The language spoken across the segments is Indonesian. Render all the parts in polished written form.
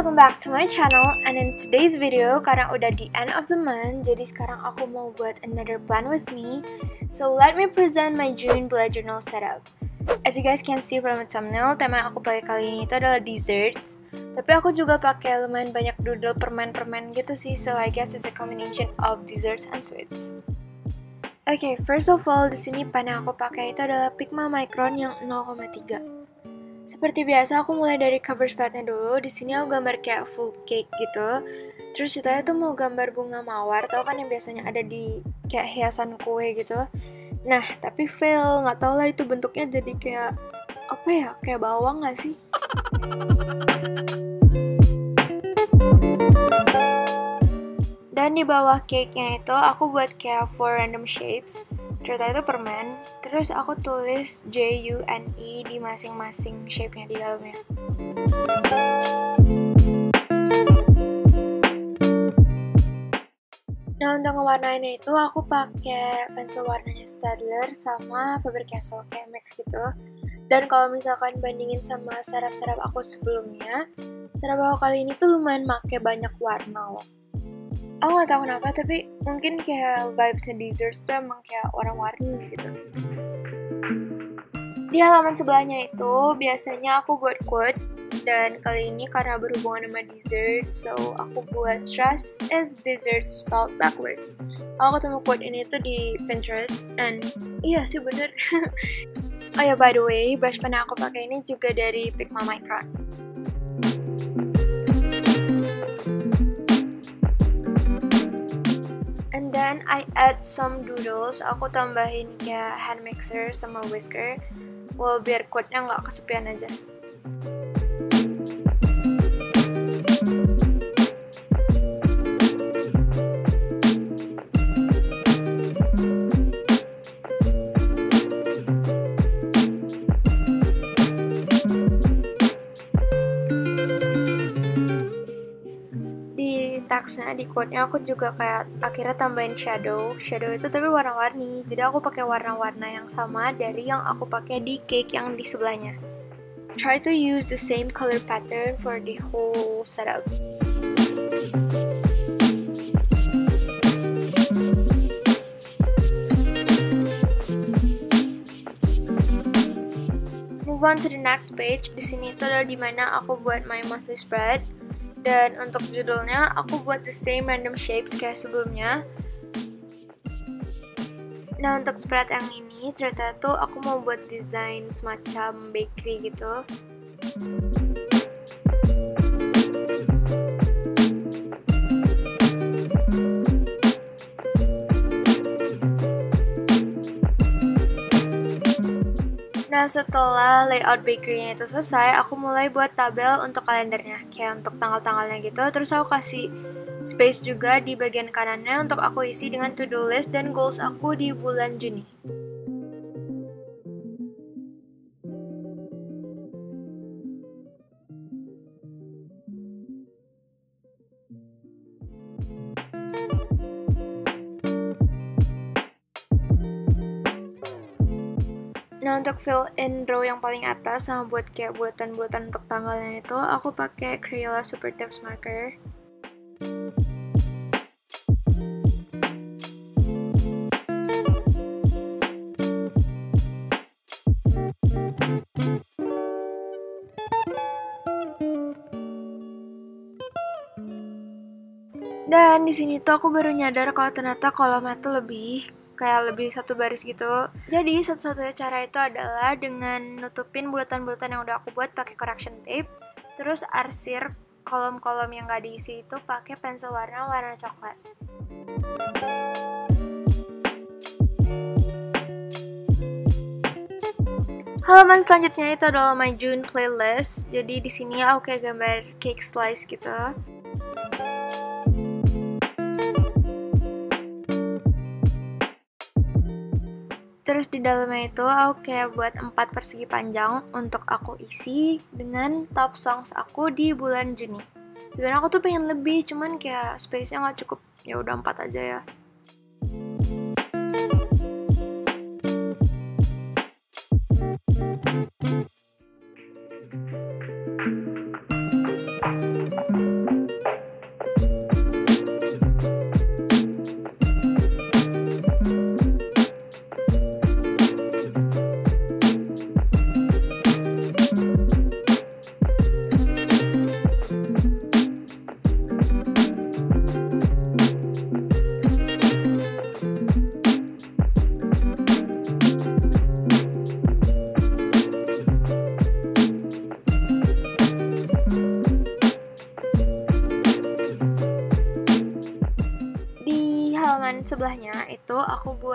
welcome back to my channel. And in today's video, karena udah di end of the month, jadi sekarang aku mau buat another plan with me. So let me present my June bullet journal setup. As you guys can see from the thumbnail, tema yang aku pakai kali ini itu adalah desserts. Tapi aku juga pakai lumayan banyak doodle permen-permen gitu sih, so I guess it's a combination of desserts and sweets. Okay, first of all, di sini pen yang aku pakai itu adalah Pigma Micron yang 0,3. Seperti biasa, aku mulai dari cover spotnya dulu. Di sini aku gambar kayak full cake gitu. Terus ceritanya tuh mau gambar bunga mawar, tau kan yang biasanya ada di kayak hiasan kue gitu. Nah, tapi fail, nggak tau lah itu bentuknya jadi kayak apa ya, kayak bawang nggak sih? Dan di bawah cake-nya itu aku buat kayak 4 random shapes. Ceritanya itu permen, terus aku tulis JUNE di masing-masing shape-nya di dalamnya. Nah, untuk ngewarnainnya itu aku pakai pensil warnanya Staedtler sama Faber-Castell kayak mix gitu. Dan kalau misalkan bandingin sama serap-serap aku sebelumnya, serap aku kali ini tuh lumayan pakai banyak warna loh. Aku gak tau kenapa, tapi mungkin kayak vibes-nya desserts tuh emang kayak warna-warni gitu. Di halaman sebelahnya itu biasanya aku buat quote, dan kali ini karena berhubungan sama dessert, so aku buat trust is dessert spelled backwards. Aku ketemu quote ini tuh di Pinterest, and iya sih bener. Oh ya, by the way, brush pen yang aku pakai ini juga dari Pigma Micron. And then I add some doodles. Aku tambahin kayak hand mixer sama whisker. Well, biar quote-nya nggak kesepian aja. Teksnya di quote-nya aku juga kayak akhirnya tambahin shadow itu tapi warna-warni, jadi aku pakai warna-warna yang sama dari yang aku pakai di cake yang di sebelahnya. Try to use the same color pattern for the whole setup. Move on to the next page. Di sini itu adalah dimana aku buat my monthly spread. Dan untuk judulnya, aku buat the same random shapes kayak sebelumnya. Nah, untuk spread yang ini, ternyata tuh aku mau buat desain semacam bakery gitu. Nah, setelah layout bakery-nya itu selesai, aku mulai buat tabel untuk kalendernya, kayak untuk tanggal-tanggalnya gitu. Terus aku kasih space juga di bagian kanannya untuk aku isi dengan to-do list dan goals aku di bulan Juni. Nah, untuk fill in row yang paling atas sama buat kayak bulatan-bulatan untuk tanggalnya itu, aku pakai Crayola Super Tips marker. Dan di sini tuh aku baru nyadar kalau ternyata kolomnya tuh lebih satu baris gitu. Jadi satu-satunya cara itu adalah dengan nutupin bulatan-bulatan yang udah aku buat pakai correction tape. Terus arsir kolom-kolom yang gak diisi itu pakai pensil warna coklat. Halaman selanjutnya itu adalah my June playlist. Jadi di sini aku kayak gambar cake slice gitu. Terus di dalamnya itu aku kayak buat 4 persegi panjang untuk aku isi dengan top songs aku di bulan Juni. Sebenarnya aku tuh pengen lebih, cuman kayak space-nya nggak cukup. Ya udah 4 aja ya.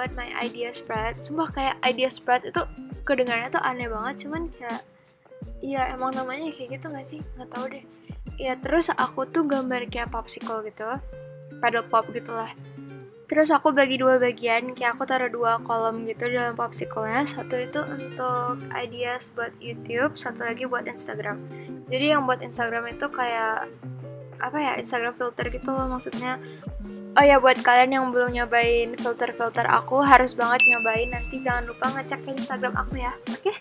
buat my idea spread. Sumpah kayak idea spread itu kedengarannya tuh aneh banget, cuman kayak iya emang namanya kayak gitu gak sih? Gak tahu deh. Ya terus aku tuh gambar kayak popsicle gitu, paddle pop gitulah. Terus aku bagi dua bagian, kayak aku taruh dua kolom gitu dalam popsicle-nya. Satu itu untuk ideas buat YouTube, satu lagi buat Instagram. Jadi yang buat Instagram itu kayak apa ya, Instagram filter gitu loh maksudnya. Oh ya, buat kalian yang belum nyobain filter-filter aku, harus banget nyobain. Nanti jangan lupa ngecek ke Instagram aku ya, oke?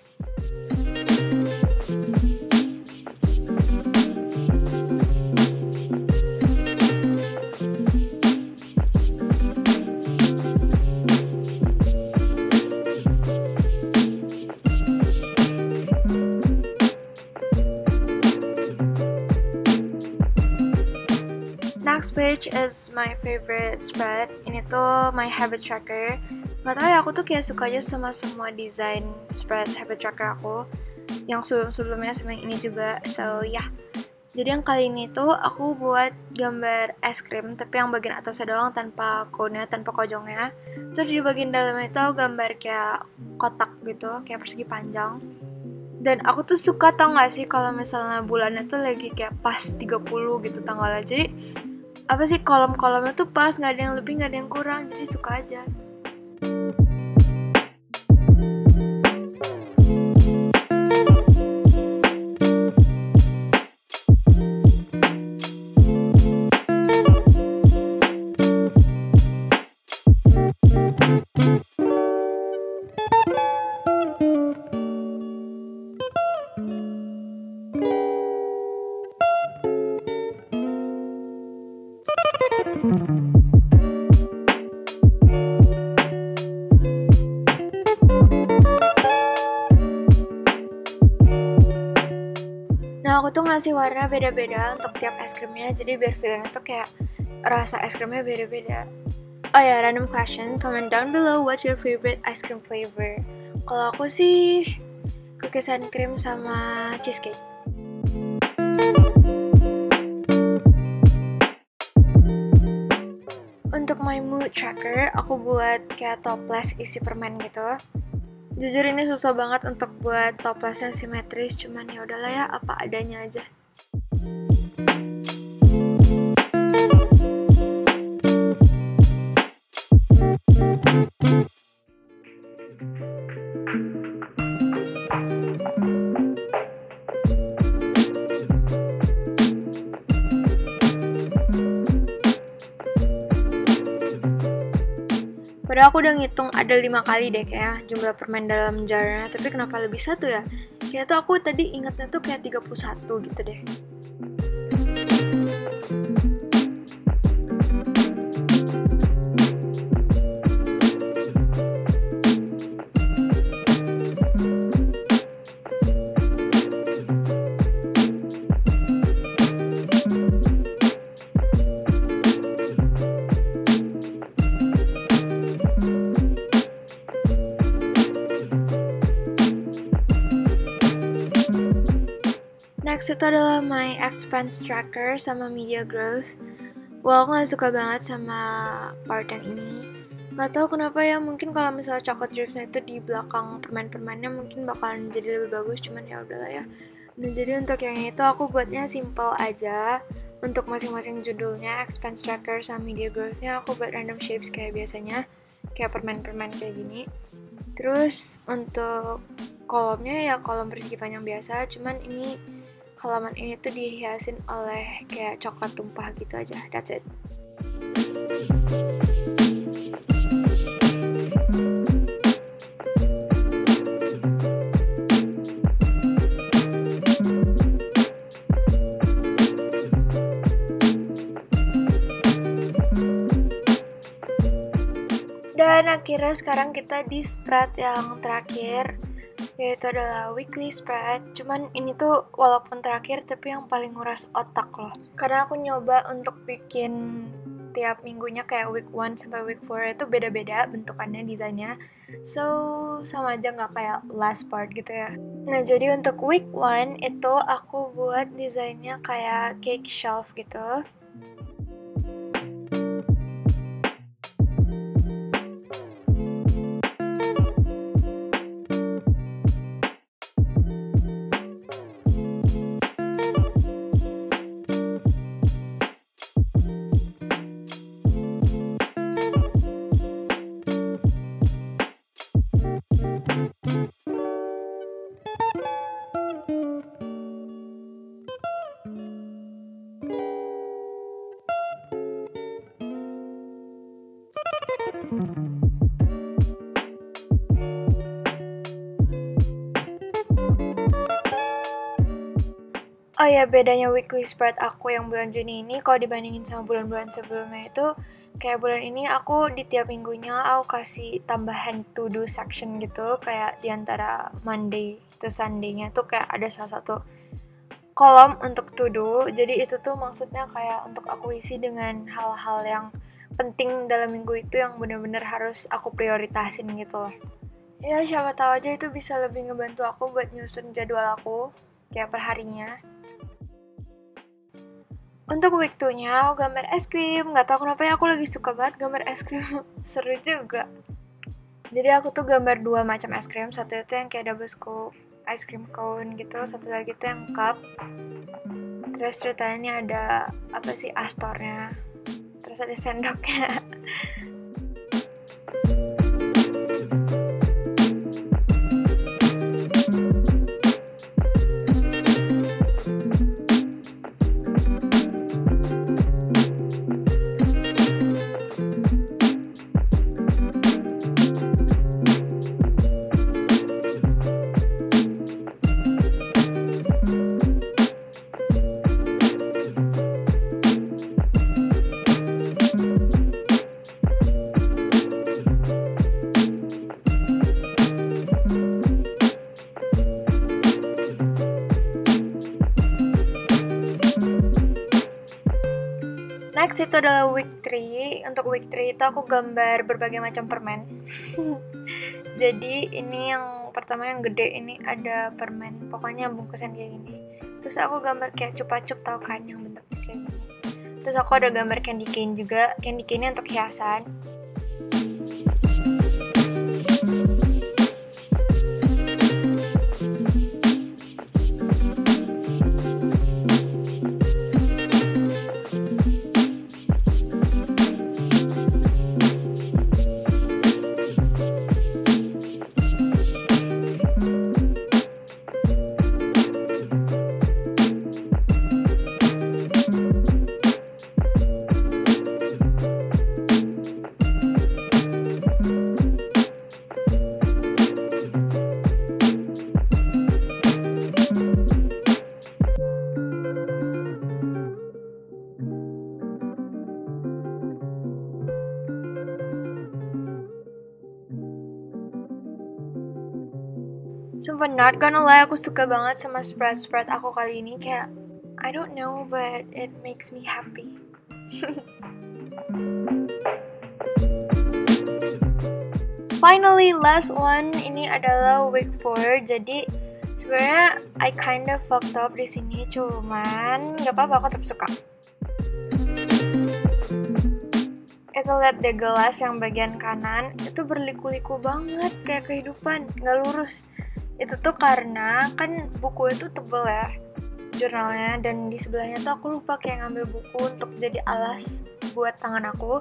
Next page is my favorite spread. Ini tuh my habit tracker. Gak tau ya, aku tuh kayak suka aja sama semua desain spread habit tracker aku. Yang sebelum-sebelumnya sama yang ini juga. So yeah. Jadi yang kali ini tuh aku buat gambar es krim, tapi yang bagian atasnya doang tanpa cone-nya, tanpa kojongnya. Terus di bagian dalamnya itu aku gambar kayak kotak gitu, kayak persegi panjang. Dan aku tuh suka, tau gak sih kalau misalnya bulannya tuh lagi kayak pas 30 gitu tanggalnya. Jadi apa sih, kolom-kolomnya tuh pas, nggak ada yang lebih nggak ada yang kurang, jadi suka aja. Nah, aku tuh ngasih warna beda-beda untuk tiap es krimnya, jadi biar feelingnya tuh kayak rasa es krimnya beda-beda. Oh ya, random question, comment down below what's your favorite ice cream flavor. Kalau aku sih cookies and cream sama cheesecake. Untuk my mood tracker, aku buat kayak toples isi permen gitu. Jujur ini susah banget untuk buat toplesnya simetris, cuman ya udahlah ya, apa adanya aja. Padahal aku udah ngitung ada 5 kali deh kayak jumlah permen dalam jarnya, tapi kenapa lebih satu ya? Kayak tuh aku tadi ingetnya tuh kayak 31 gitu deh. Next itu adalah my expense tracker sama media growth. Well, aku gak suka banget sama part yang ini. Gak tau kenapa ya, mungkin kalau misalnya chocolate driftnya itu di belakang permen-permennya mungkin bakalan jadi lebih bagus, cuman ya udahlah ya. Nah, jadi untuk yang itu aku buatnya simple aja. Untuk masing-masing judulnya, expense tracker sama media growth-nya aku buat random shapes kayak biasanya, kayak permen-permen kayak gini. Terus untuk kolomnya ya kolom persegi panjang biasa, cuman ini halaman ini tuh dihiasin oleh kayak coklat tumpah gitu aja. That's it. Dan akhirnya sekarang kita di spread yang terakhir, yaitu adalah weekly spread. Cuman ini tuh walaupun terakhir tapi yang paling nguras otak loh, karena aku nyoba untuk bikin tiap minggunya kayak week 1 sampai week 4 itu beda-beda bentukannya, desainnya. So sama aja nggak kayak last part gitu ya. Nah, jadi untuk week 1 itu aku buat desainnya kayak cake shelf gitu. Oh ya, bedanya weekly spread aku yang bulan Juni ini kalau dibandingin sama bulan-bulan sebelumnya itu kayak bulan ini aku di tiap minggunya aku kasih tambahan to do section gitu, kayak di antara Monday to Sunday-nya tuh kayak ada salah satu kolom untuk to do. Jadi itu tuh maksudnya kayak untuk aku isi dengan hal-hal yang penting dalam minggu itu yang benar-benar harus aku prioritasin gitu loh. Ya siapa tahu aja itu bisa lebih ngebantu aku buat nyusun jadwal aku kayak perharinya. Untuk week 2-nya aku gambar es krim. Gak tau kenapa ya aku lagi suka banget gambar es krim. Seru juga. Jadi aku tuh gambar 2 macam es krim. Satu itu yang kayak double scoop ice cream cone gitu. Satu lagi tuh yang cup. Terus ceritanya ada apa sih, astornya. Terus ada sendoknya. Next itu adalah week 3. Untuk week 3 itu aku gambar berbagai macam permen. Jadi ini yang pertama yang gede ini ada permen, pokoknya bungkusan kayak gini. Terus aku gambar kayak cupa-cup, tau kan yang bentuknya kayak gini. Terus aku ada gambar candy cane juga. Candy cane untuk hiasan. Sumpah not gonna lie, aku suka banget sama spread aku kali ini. Kayak I don't know, but it makes me happy. Finally, last one, ini adalah week 4. Jadi sebenarnya I kind of fucked up di sini, cuman gak apa-apa, aku tetap suka. Itu lihat deh, gelas yang bagian kanan itu berliku-liku banget kayak kehidupan, nggak lurus. Itu tuh karena kan buku itu tebel ya jurnalnya, dan di sebelahnya tuh aku lupa kayak ngambil buku untuk jadi alas buat tangan aku.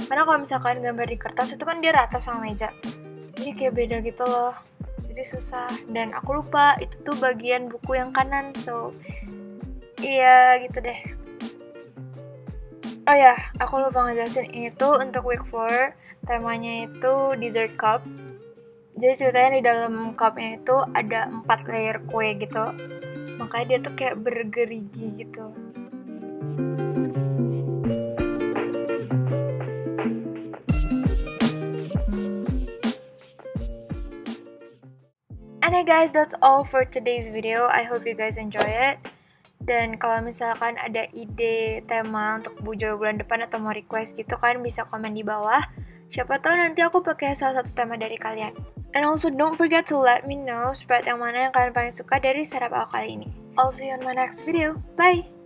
Karena kalau misalkan gambar di kertas itu kan dia rata sama meja, jadi kayak beda gitu loh, jadi susah. Dan aku lupa itu tuh bagian buku yang kanan, so iya gitu deh. Oh ya, aku lupa ngejelasin, ini tuh untuk week 4 temanya itu dessert cup. Jadi ceritanya di dalam cupnya itu ada 4 layer kue gitu. Makanya dia tuh kayak bergerigi gitu. Anyway guys, that's all for today's video. I hope you guys enjoy it. Dan kalau misalkan ada ide tema untuk bulan depan atau mau request gitu kan, bisa komen di bawah. Siapa tahu nanti aku pakai salah satu tema dari kalian. And also don't forget to let me know spread yang mana yang kalian paling suka dari setup aku kali ini. I'll see you on my next video. Bye!